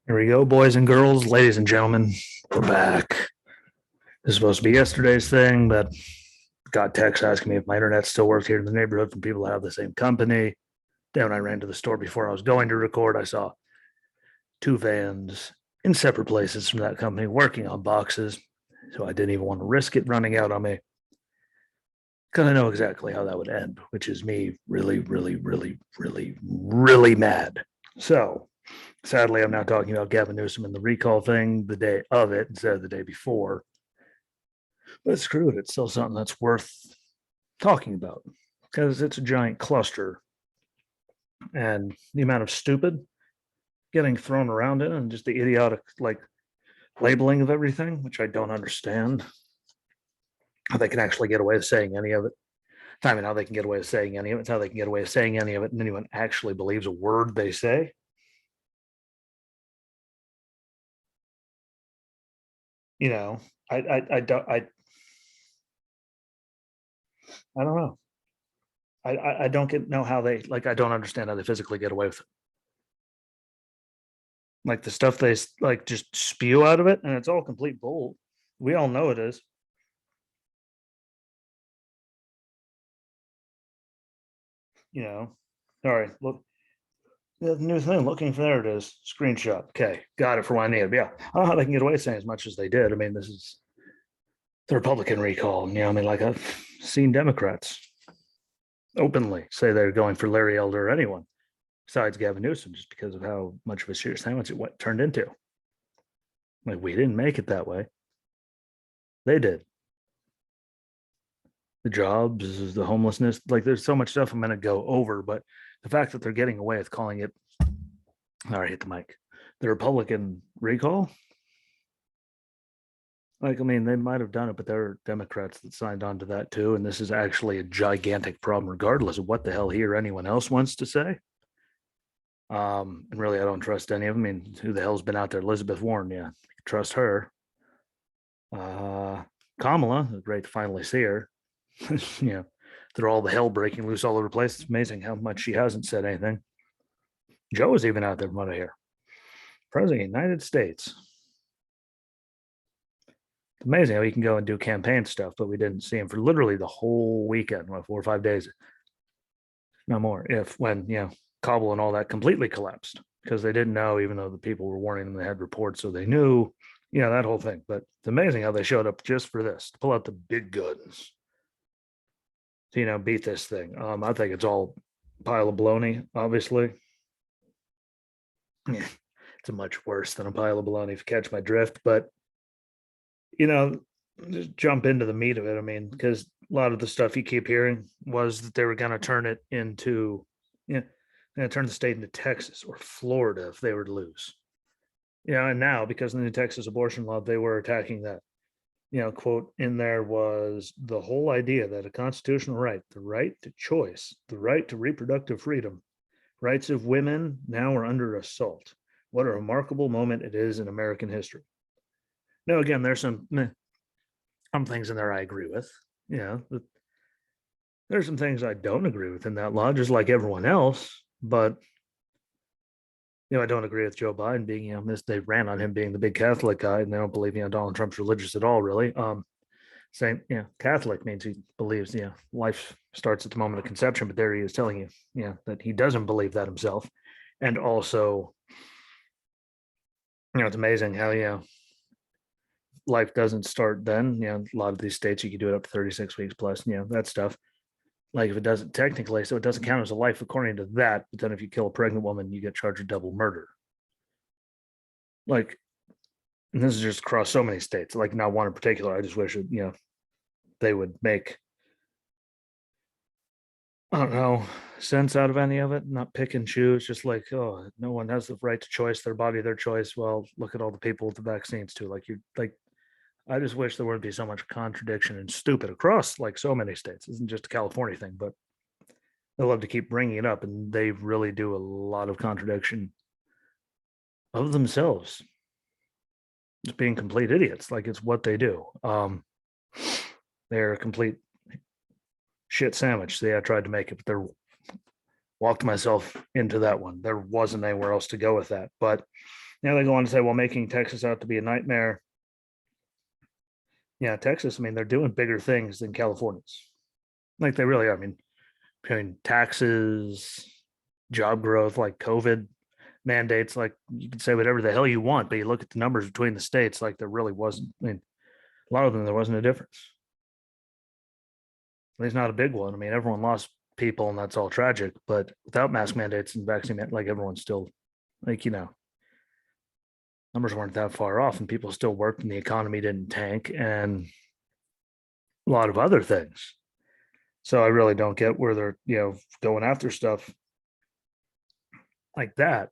Here we go, boys and girls, ladies and gentlemen. We're back. This is supposed to be yesterday's thing, but got text asking me if my internet still worked here in the neighborhood from people that have the same company. Then when I ran to the store before I was going to record, I saw two vans in separate places from that company working on boxes. So I didn't even want to risk it running out on me because I know exactly how that would end, which is me really, really, really, really, really mad. So sadly, I'm now talking about Gavin Newsom and the recall thing the day of it instead of the day before. But screw it, it's still something that's worth talking about because it's a giant cluster. And the amount of stupid getting thrown around in and just the idiotic labeling of everything, which I don't understand how they can actually get away with saying any of it. I mean, how they can get away with saying any of it. It's how they can get away with saying any of it, and anyone actually believes a word they say. You know, I don't know. I don't know how they I don't understand how they physically get away with it. Like the stuff they just spew out of it, and it's all complete bull. We all know it is. You know, all right. Look, the new thing. Looking for there it is. Screenshot. Okay, got it for what I need. Yeah, I don't know how they can get away saying as much as they did. I mean, this is the Republican recall. I mean, like I've seen Democrats openly say they're going for Larry Elder or anyone besides Gavin Newsom, just because of how much of a serious sandwich it turned into. Like we didn't make it that way. They did. The jobs, the homelessness, like there's so much stuff I'm going to go over, but the fact that they're getting away with calling it, all right, hit the mic, the Republican recall. Like, I mean, they might have done it, but there are Democrats that signed on to that too. And this is actually a gigantic problem, regardless of what the hell he or anyone else wants to say. And really, I don't trust any of them. I mean, who the hell's been out there? Elizabeth Warren, yeah, trust her. Kamala, great to finally see her. You know, they're all the hell breaking loose all over the place. It's amazing how much she hasn't said anything. Joe is even out there from what I hear. President of the United States. It's amazing how he can go and do campaign stuff, but we didn't see him for literally the whole weekend, 4 or 5 days. No more. If when Kabul and all that completely collapsed because they didn't know, even though the people were warning them, they had reports, so they knew, that whole thing. But it's amazing how they showed up just for this, to pull out the big guns to, beat this thing. I think it's all pile of baloney, obviously. Yeah, it's much worse than a pile of baloney, if you catch my drift. But, just jump into the meat of it. I mean, because a lot of the stuff you keep hearing was that they were going to turn it into, going to turn the state into Texas or Florida if they were to lose. And now because of the new Texas abortion law, they were attacking that. Quote in there was the whole idea that a constitutional right, the right to choice, the right to reproductive freedom, rights of women now are under assault. What a remarkable moment it is in American history. Now, again, there's some things in there I agree with. There's some things I don't agree with in that law, just like everyone else. But I don't agree with Joe Biden being, they ran on him being the big Catholic guy, and they don't believe, Donald Trump's religious at all, really. Saying, Catholic means he believes, life starts at the moment of conception, but there he is telling you, that he doesn't believe that himself. And also, it's amazing how, life doesn't start then. A lot of these states, you can do it up to 36 weeks plus, that stuff. Like if it doesn't technically, so it doesn't count as a life according to that. But then if you kill a pregnant woman, you get charged with double murder. Like, and this is just across so many states. Like not one in particular. I just wish they would make, I don't know, sense out of any of it. Not pick and choose. Just like, oh, no one has the right to choice their body, their choice. Well, look at all the people with the vaccines too. I just wish there wouldn't be so much contradiction and stupid across like so many states. It isn't just a California thing, but they love to keep bringing it up, and they really do a lot of contradiction of themselves, just being complete idiots. Like it's what they do. They're a complete shit sandwich. See, I tried to make it, but they're walked myself into that one. There wasn't anywhere else to go with that. But Now they go on to say, well, making Texas out to be a nightmare. Yeah, Texas, I mean, they're doing bigger things than California's. Like they really are. Between taxes, job growth, like COVID mandates, like you can say whatever the hell you want, but you look at the numbers between the states, like there really wasn't, I mean, a lot of them, there wasn't a difference. At least not a big one. I mean, everyone lost people and that's all tragic, but without mask mandates and vaccine, like everyone's still like, numbers weren't that far off and people still worked and the economy didn't tank and a lot of other things. So I really don't get where they're, going after stuff like that.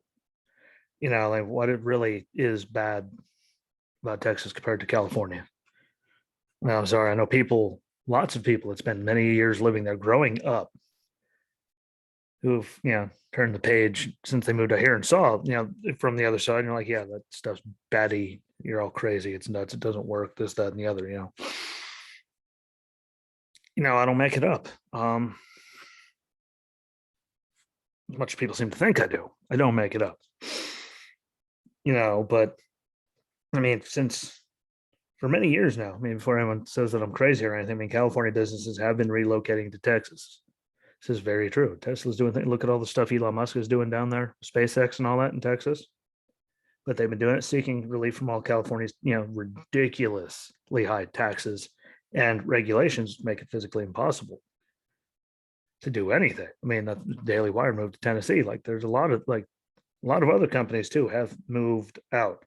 Like what it really is bad about Texas compared to California. Now, I'm sorry, I know people, lots of people that spent many years living there growing up who've, turned the page since they moved out here and saw, from the other side, and you're like, yeah, that stuff's batty. You're all crazy. It's nuts. It doesn't work. This, that, and the other, I don't make it up. As much as people seem to think I do, I don't make it up. But I mean, since for many years now, I mean, before anyone says that I'm crazy or anything, I mean, California businesses have been relocating to Texas. This is very true. Tesla's doing things. Look at all the stuff Elon Musk is doing down there, SpaceX and all that in Texas. But they've been doing it seeking relief from all California's, ridiculously high taxes and regulations make it physically impossible to do anything. I mean, the Daily Wire moved to Tennessee. Like there's a lot of other companies too have moved out.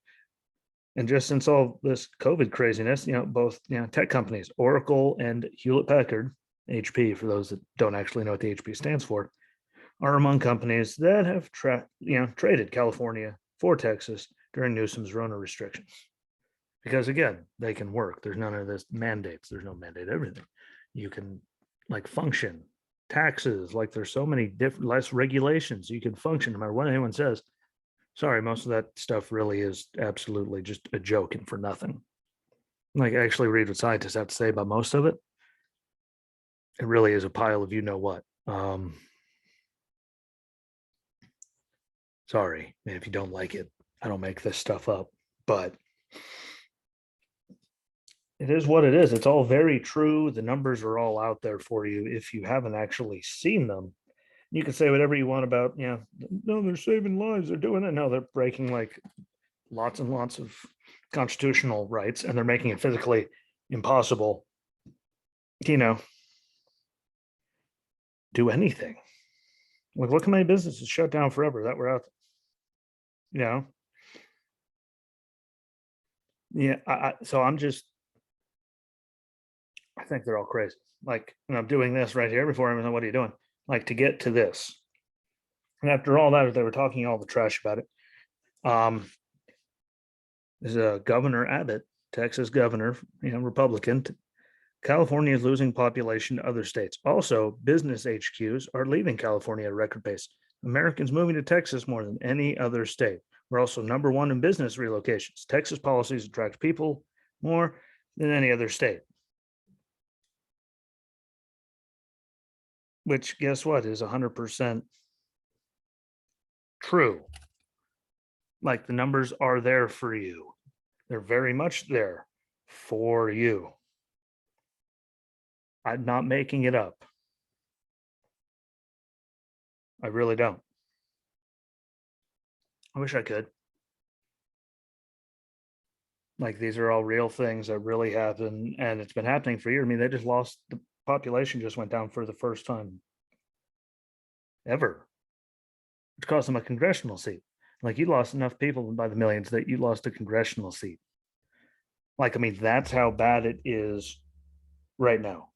And just since all this COVID craziness, both tech companies, Oracle and Hewlett Packard, HP, for those that don't actually know what the HP stands for, are among companies that have traded California for Texas during Newsom's Rona restrictions. Because again, they can work. There's none of this mandates. There's no mandate everything. You can like function. Taxes, like there's so many different less regulations. You can function no matter what anyone says. Sorry, most of that stuff really is absolutely just a joke and for nothing. Like actually read what scientists have to say about most of it. It really is a pile of what. Sorry, man, if you don't like it, I don't make this stuff up, but it is what it is. It's all very true. The numbers are all out there for you if you haven't actually seen them. You can say whatever you want about, no, they're saving lives, they're doing it. No, they're breaking like lots and lots of constitutional rights and they're making it physically impossible, do anything. Like, look how many businesses shut down forever that were out there, Yeah. So I think they're all crazy. Like, and I'm doing this right here before everyone, what are you doing? Like to get to this. And after all that, they were talking all the trash about it. There's a Governor Abbott, Texas governor, Republican. California is losing population to other states. Also, business HQs are leaving California at a record pace. Americans moving to Texas more than any other state. We're also number one in business relocations. Texas policies attract people more than any other state. Which, guess what, is 100% true. Like the numbers are there for you. They're very much there for you. I'm not making it up. I really don't. I wish I could. Like these are all real things that really happen, and it's been happening for years. I mean, they just lost the population, just went down for the first time ever, which cost them a congressional seat. Like you lost enough people by the millions that you lost a congressional seat. Like, I mean, that's how bad it is right now.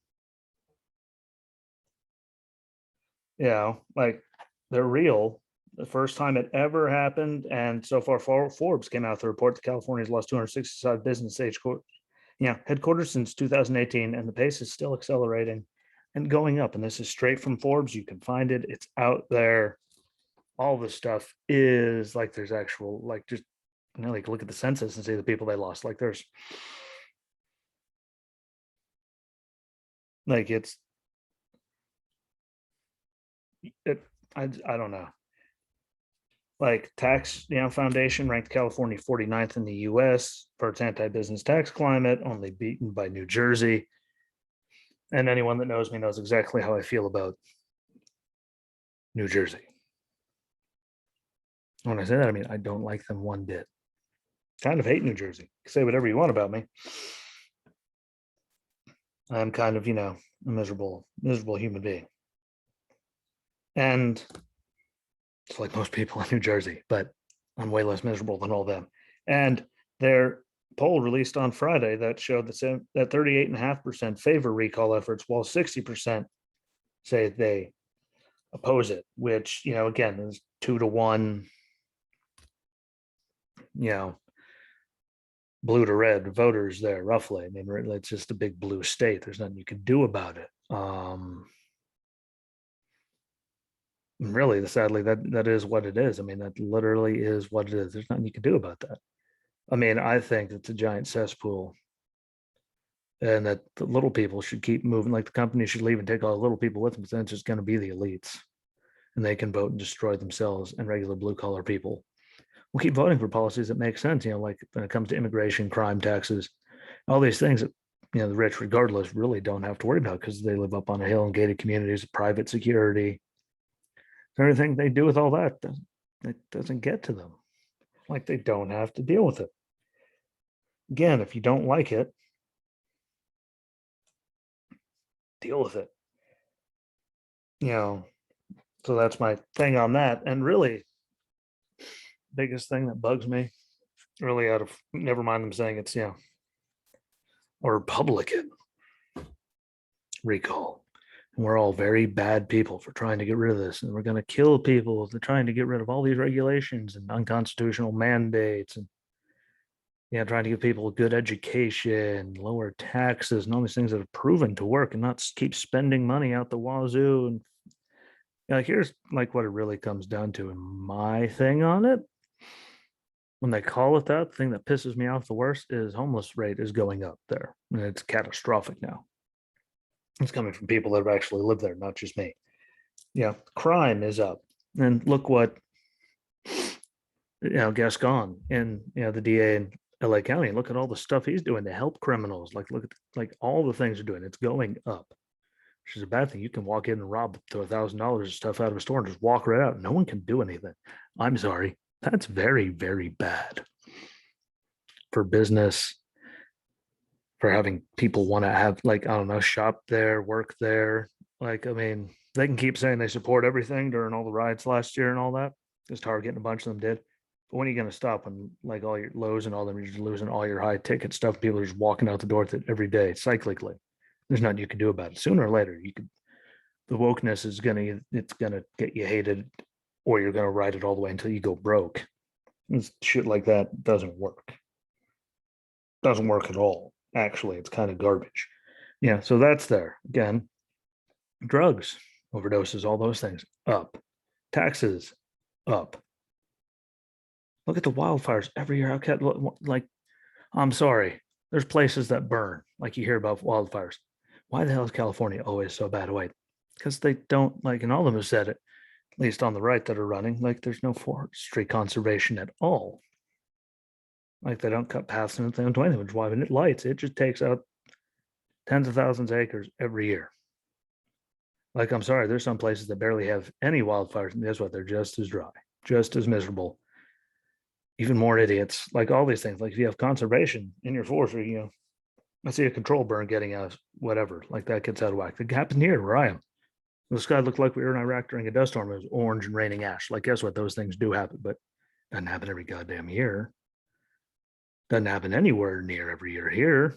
Like they're real. The first time it ever happened, and so far, Forbes came out with a report that California's lost 265 business headquarters since 2018, and the pace is still accelerating and going up. And this is straight from Forbes. You can find it. It's out there. All this stuff is like there's actual like just like look at the census and see the people they lost. Like there's like I don't know. like tax, foundation ranked California 49th in the US for its anti-business tax climate, only beaten by New Jersey. And anyone that knows me knows exactly how I feel about New Jersey. When I say that, I mean I don't like them one bit. Kind of hate New Jersey. Say whatever you want about me. I'm kind of, a miserable human being. And it's like most people in New Jersey, but I'm way less miserable than all them. And their poll released on Friday that showed that 38.5% favor recall efforts, while 60% say they oppose it, which, again, is 2-1, blue to red voters there, roughly. I mean, it's just a big blue state. There's nothing you can do about it. Really, sadly, that is what it is. I mean, that literally is what it is. There's nothing you can do about that. I mean, I think it's a giant cesspool, and that the little people should keep moving. Like the company should leave and take all the little people with them, because then it's just going to be the elites, and they can vote and destroy themselves, and regular blue collar people will keep voting for policies that make sense. Like when it comes to immigration, crime, taxes, all these things that the rich, regardless, really don't have to worry about because they live up on a hill in gated communities, private security. Everything they do with all that, it doesn't get to them. Like they don't have to deal with it. Again, if you don't like it, deal with it. So that's my thing on that. And really, biggest thing that bugs me, really, out of, never mind them saying it's, a Republican recall. And we're all very bad people for trying to get rid of this. And we're going to kill people. They're trying to get rid of all these regulations and unconstitutional mandates and trying to give people a good education, lower taxes, and all these things that have proven to work, and not keep spending money out the wazoo. And here's like what it really comes down to. And my thing on it, when they call it that, the thing that pisses me off the worst is homeless rate is going up there. And it's catastrophic now. It's coming from people that have actually lived there, not just me. Crime is up. And look what, Gascon and, the DA in LA County, look at all the stuff he's doing to help criminals. Like, look at all the things they're doing. It's going up, which is a bad thing. You can walk in and rob to $1,000 of stuff out of a store and just walk right out. No one can do anything. I'm sorry. That's very, very bad for business, for having people want to have, like, I don't know, shop there, work there. Like, I mean, they can keep saying they support everything during all the riots last year and all that, because Target and a bunch of them did. But when are you going to stop when, like, all your Lowe's and all them, you're just losing all your high ticket stuff? People are just walking out the door with it every day, cyclically. There's nothing you can do about it. Sooner or later, the wokeness is it's gonna get you hated, or you're gonna ride it all the way until you go broke. And shit like that doesn't work. Doesn't work at all. Actually, it's kind of garbage. So that's there. Again, drugs, overdoses, all those things up. Taxes up. Look at the wildfires every year. Like, I'm sorry, there's places that burn, like you hear about wildfires. Why the hell is California always so bad? Wait, because they don't, like, and all of them have said it, at least on the right that are running, like there's no forestry conservation at all. Like they don't cut paths and they don't do anything, which is why when it lights, it just takes out tens of thousands of acres every year. Like, I'm sorry, there's some places that barely have any wildfires, and guess what? They're just as dry, just as miserable, even more idiots. Like all these things. Like if you have conservation in your forestry, I see a control burn getting out, whatever, like that gets out of whack. It happened here where I am. The sky looked like we were in Iraq during a dust storm. It was orange and raining ash. Like, guess what? Those things do happen, but it doesn't happen every goddamn year. Doesn't happen anywhere near every year here.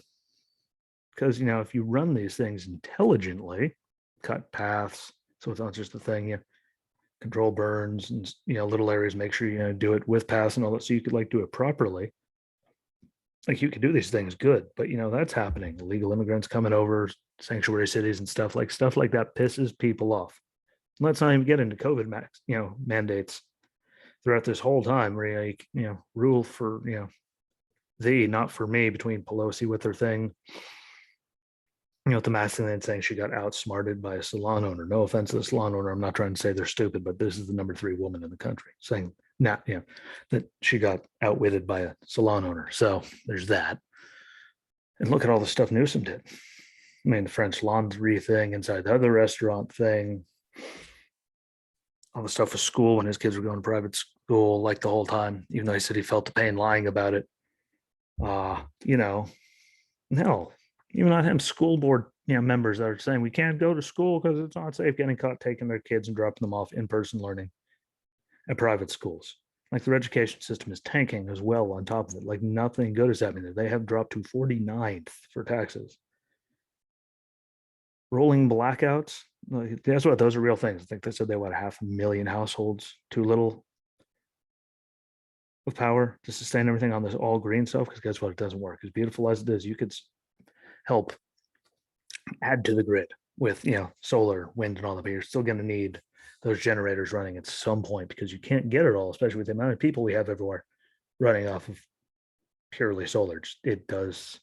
Because, if you run these things intelligently, cut paths, so it's not just a thing, control burns and, little areas, make sure you do it with paths and all that, so you could do it properly. Like you could do these things good, but that's happening. Illegal immigrants coming over, sanctuary cities and stuff like that pisses people off. Let's not even get into COVID mandates throughout this whole time where rule for thee, not for me, between Pelosi with her thing, the mask thing, and saying she got outsmarted by a salon owner. No offense to the salon owner. I'm not trying to say they're stupid, but this is the number 3 woman in the country saying not, that she got outwitted by a salon owner. So there's that. And look at all the stuff Newsom did. I mean, the French Laundry thing inside the other restaurant thing, all the stuff with school when his kids were going to private school, like the whole time, even though he said he felt the pain lying about it. Uh, you know, no, even on him, school board, members that are saying we can't go to school because it's not safe, getting caught taking their kids and dropping them off in person learning at private schools. Like their education system is tanking as well on top of it. Like nothing good is happening there. They have dropped to 49th for taxes. Rolling blackouts. Like, that's what those are real things. I think they said they had 500,000 households, too little of power to sustain everything on this all green stuff. Because guess what? It doesn't work. As beautiful as it is, you could help add to the grid with solar, wind, and all that. But you're still going to need those generators running at some point because you can't get it all, especially with the amount of people we have everywhere running off of purely solar. It does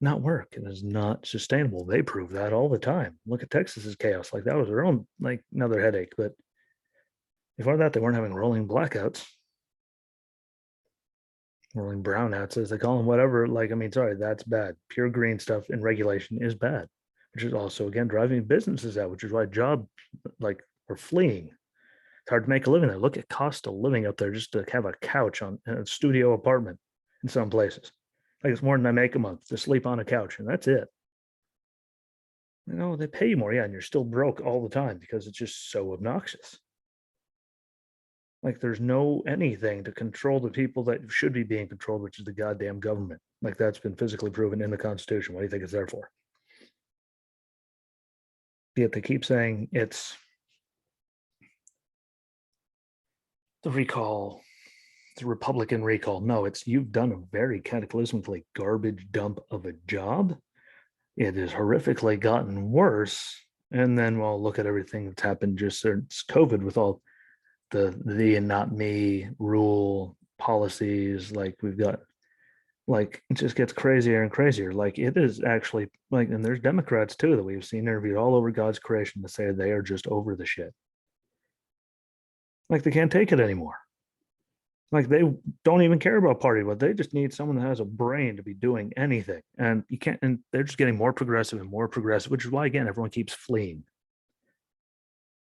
not work. It is not sustainable. They prove that all the time. Look at Texas's chaos. Like that was their own, like another headache. But before that, they weren't having rolling blackouts, rolling brownouts, as they call them, whatever. Like, I mean, sorry, that's bad. Pure green stuff and regulation is bad, which is also, again, driving businesses out, which is why jobs like are fleeing. It's hard to make a living there. Look at cost of living up there just to have a couch on a studio apartment in some places. Like it's more than I make a month to sleep on a couch, and that's it. They pay you more, yeah, and you're still broke all the time because it's just so obnoxious. Like there's no anything to control the people that should be being controlled, which is the goddamn government. Like that's been physically proven in the Constitution. What do you think it's there for? Yet they keep saying it's the recall, the Republican recall. No, it's you've done a very cataclysmically garbage dump of a job. It has horrifically gotten worse. And then, well, look at everything that's happened just since COVID with all the and not me rule policies. Like we've got, like it just gets crazier and crazier. Like it is actually like, and there's Democrats too that we've seen interviewed all over God's creation to say they are just over the shit. Like they can't take it anymore. Like they don't even care about party, but they just need someone that has a brain to be doing anything. And you can't, and they're just getting more progressive and more progressive, which is why again everyone keeps fleeing.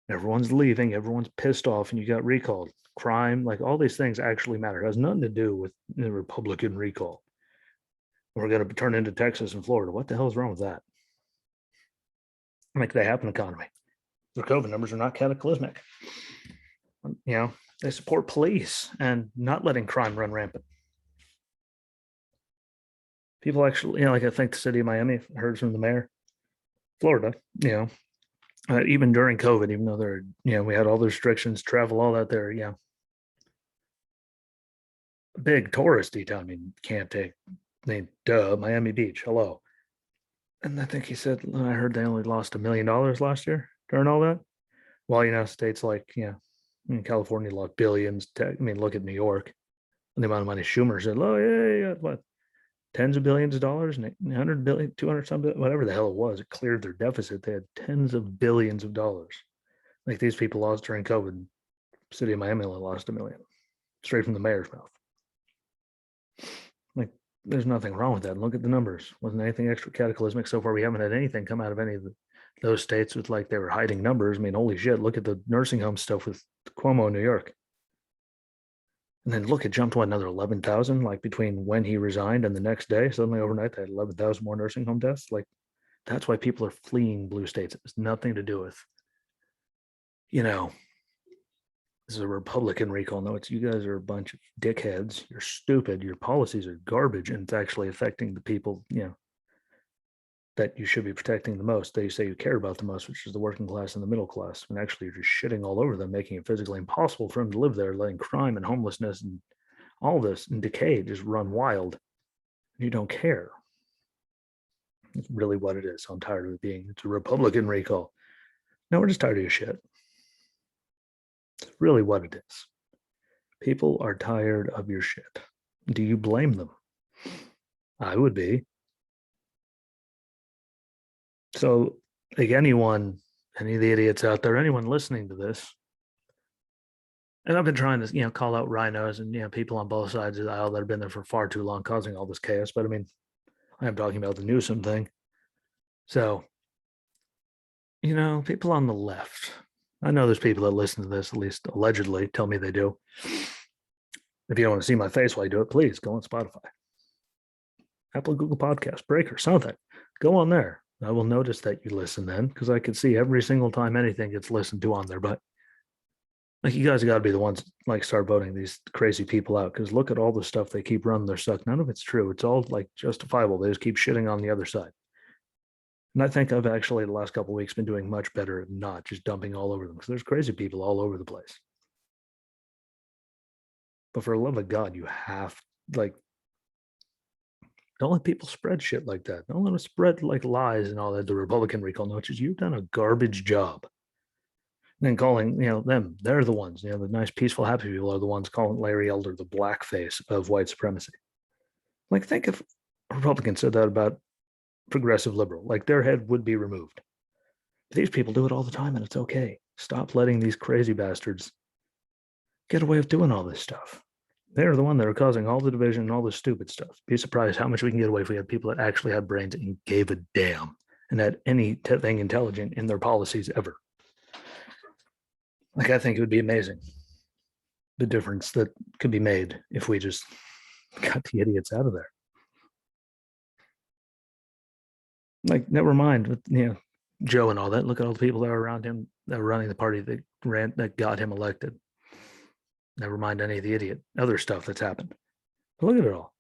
Everyone's leaving, everyone's pissed off, and you got recalled. Crime, like all these things actually matter. It has nothing to do with the Republican recall. We're going to turn into Texas and Florida. What the hell is wrong with that? Like they have an economy. Their COVID numbers are not cataclysmic. They support police and not letting crime run rampant. People actually, like I think the city of Miami, I heard from the mayor, Florida, even during COVID, even though we had all the restrictions, travel, all that there, big touristy town. I mean, can't take, Miami Beach, hello. And I think he said, I heard they only lost $1 million last year during all that. Well, states like, California lost billions. I mean, look at New York and the amount of money Schumer said, oh, yeah, what, tens of billions of dollars, 100 billion, 200 something, whatever the hell it was. It cleared their deficit. They had tens of billions of dollars. Like these people lost during COVID. City of Miami lost $1 million straight from the mayor's mouth. Like there's nothing wrong with that. Look at the numbers. Wasn't anything extra cataclysmic so far. We haven't had anything come out of any of those states with like they were hiding numbers. I mean, holy shit, look at the nursing home stuff with Cuomo in New York. And then look, it jumped to another 11,000, like between when he resigned and the next day. Suddenly overnight, they had 11,000 more nursing home deaths. Like that's why people are fleeing blue states. It has nothing to do with, this is a Republican recall. No, it's you guys are a bunch of dickheads. You're stupid. Your policies are garbage, and it's actually affecting the people, that you should be protecting the most. That you say you care about the most, which is the working class and the middle class. And actually, you're just shitting all over them, making it physically impossible for them to live there, letting crime and homelessness and all this and decay just run wild. You don't care. It's really what it is. So I'm tired of it being. It's a Republican recall. No, we're just tired of your shit. It's really what it is. People are tired of your shit. Do you blame them? I would be. So, like anyone, any of the idiots out there, anyone listening to this, And I've been trying to, call out rhinos and, people on both sides of the aisle that have been there for far too long, causing all this chaos. But I mean, I am talking about the Newsom thing. So, people on the left, I know there's people that listen to this, at least allegedly, tell me they do. If you don't want to see my face while you do it, please go on Spotify, Apple, Google Podcasts, Breaker, something. Go on there. I will notice that you listen then, because I can see every single time anything gets listened to on there. But like, you guys got to be the ones like start voting these crazy people out, because look at all the stuff they keep running their suck. None of it's true. It's all like justifiable. They just keep shitting on the other side. And I think I've actually the last couple of weeks been doing much better at not just dumping all over them, because there's crazy people all over the place. But for the love of God, you have like, don't let people spread shit like that. Don't let them spread like lies and all that. The Republican recall notices, you've done a garbage job. And then calling, them, they're the ones, the nice, peaceful, happy people are the ones calling Larry Elder the blackface of white supremacy. Like, think if a Republican said that about progressive liberal, like their head would be removed. These people do it all the time and it's okay. Stop letting these crazy bastards get away with doing all this stuff. They're the one that are causing all the division and all the stupid stuff. Be surprised how much we can get away if we had people that actually had brains and gave a damn and had anything intelligent in their policies ever. Like, I think it would be amazing the difference that could be made if we just got the idiots out of there. Like, never mind with Joe and all that. Look at all the people that are around him that were running the party that got him elected. Never mind any of the other stuff that's happened. But look at it all.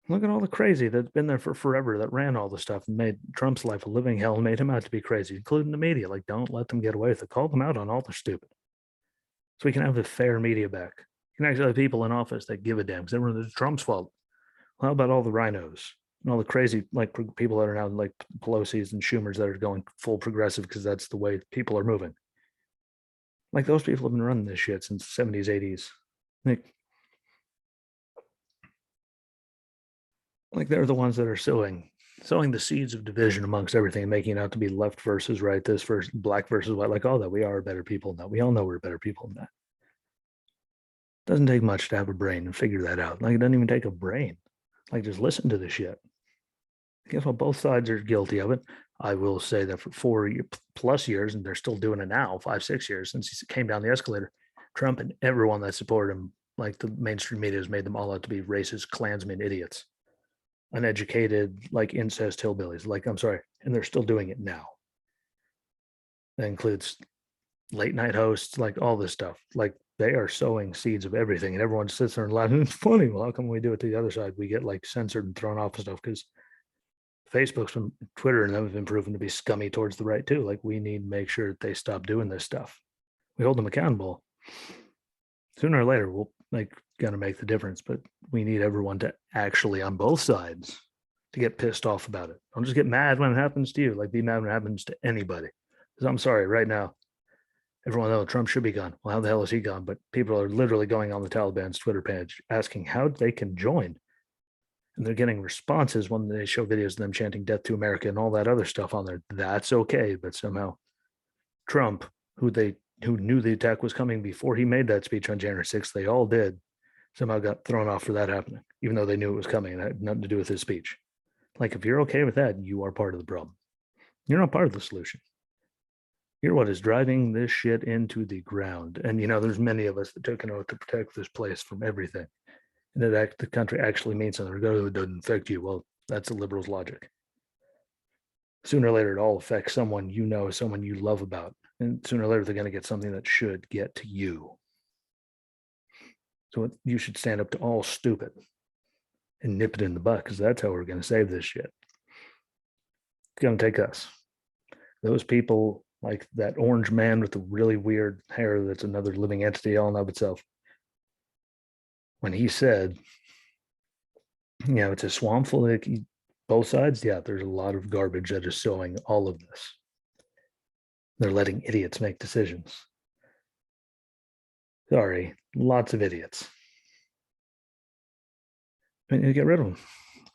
Look at all the crazy that's been there for forever that ran all the stuff and made Trump's life a living hell and made him out to be crazy, including the media. Like, don't let them get away with it. Call them out on all their stupid. So we can have the fair media back. You can actually have people in office that give a damn, because everyone, it's Trump's fault. Well, how about all the rhinos and all the crazy like people that are now like Pelosi's and Schumer's that are going full progressive because that's the way people are moving? Like, those people have been running this shit since the 70s, 80s. Like they're the ones that are sowing the seeds of division amongst everything and making it out to be left versus right, this versus black versus white, like all that. We are better people than that. We all know we're better people than that. It doesn't take much to have a brain and figure that out. Like, it doesn't even take a brain. Like, just listen to the shit. Guess what? Both sides are guilty of it. I will say that for 4+ years, and they're still doing it now, 5-6 years since he came down the escalator, Trump and everyone that supported him, like the mainstream media, has made them all out to be racist Klansmen idiots, uneducated, like incest hillbillies. Like, I'm sorry, and they're still doing it now. That includes late night hosts, like all this stuff. Like, they are sowing seeds of everything, and everyone sits there and laughs. It's funny. Well, how come we do it to the other side? We get like censored and thrown off and stuff because Facebook's and Twitter and them have been proven to be scummy towards the right too. Like, we need to make sure that they stop doing this stuff. We hold them accountable. Sooner or later, we'll gonna make the difference, but we need everyone to actually, on both sides, to get pissed off about it. Don't just get mad when it happens to you. Like, be mad when it happens to anybody. Because I'm sorry, right now, everyone knows Trump should be gone. Well, how the hell is he gone? But people are literally going on the Taliban's Twitter page asking how they can join. And they're getting responses when they show videos of them chanting death to America and all that other stuff on there. That's okay. But somehow Trump, who knew the attack was coming before he made that speech on January 6th, they all did, somehow got thrown off for that happening, even though they knew it was coming and it had nothing to do with his speech. Like, if you're okay with that, you are part of the problem. You're not part of the solution. You're what is driving this shit into the ground. And, there's many of us that took an oath to protect this place from everything. And that the country actually means something. Regardless, it doesn't affect you. Well, that's a liberal's logic. Sooner or later, it all affects someone someone you love about. And sooner or later, they're going to get something that should get to you. So you should stand up to all stupid and nip it in the butt, because that's how we're going to save this shit. It's going to take us. Those people, like that orange man with the really weird hair that's another living entity all in of itself, when he said, it's a swamp full of both sides, yeah, there's a lot of garbage that is sowing all of this. They're letting idiots make decisions. Sorry, lots of idiots. I mean, you get rid of them.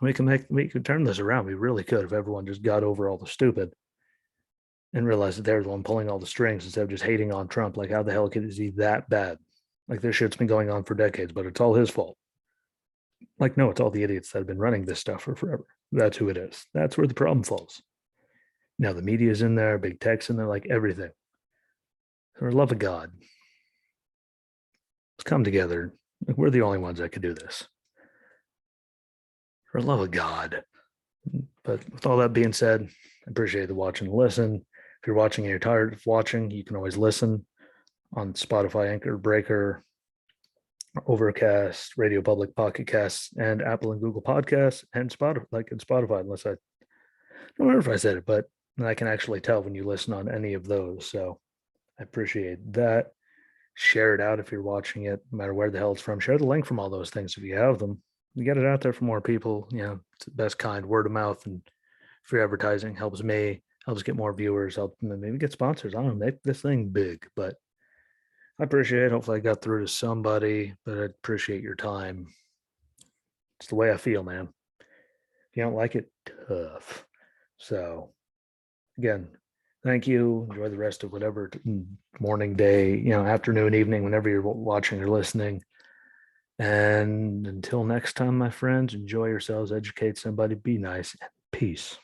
We could turn this around. We really could if everyone just got over all the stupid and realized that they're the one pulling all the strings instead of just hating on Trump. Like, how the hell is he that bad? Like this shit's been going on for decades, but it's all his fault. Like, no, it's all the idiots that have been running this stuff for forever. That's who it is. That's where the problem falls. Now the media's in there, big tech's in there, like everything. For the love of God, let's come together. Like, we're the only ones that could do this. For the love of God. But with all that being said, I appreciate the watch and listen. If you're watching and you're tired of watching, you can always listen on Spotify, Anchor, Breaker, Overcast, Radio Public, Pocket Casts, and Apple and Google Podcasts, and Spotify, like in Spotify, unless I don't remember if I said it, but I can actually tell when you listen on any of those. So I appreciate that. Share it out if you're watching it, no matter where the hell it's from. Share the link from all those things if you have them. You get it out there for more people. You know, it's the best kind. Word of mouth and free advertising helps me, helps get more viewers, help them maybe get sponsors. I don't know, make this thing big. But I appreciate it. Hopefully I got through to somebody, but I appreciate your time. It's the way I feel, man. If you don't like it, tough. So again, thank you. Enjoy the rest of whatever morning, day, afternoon, evening, whenever you're watching or listening. And until next time, my friends, enjoy yourselves, educate somebody, be nice, and peace.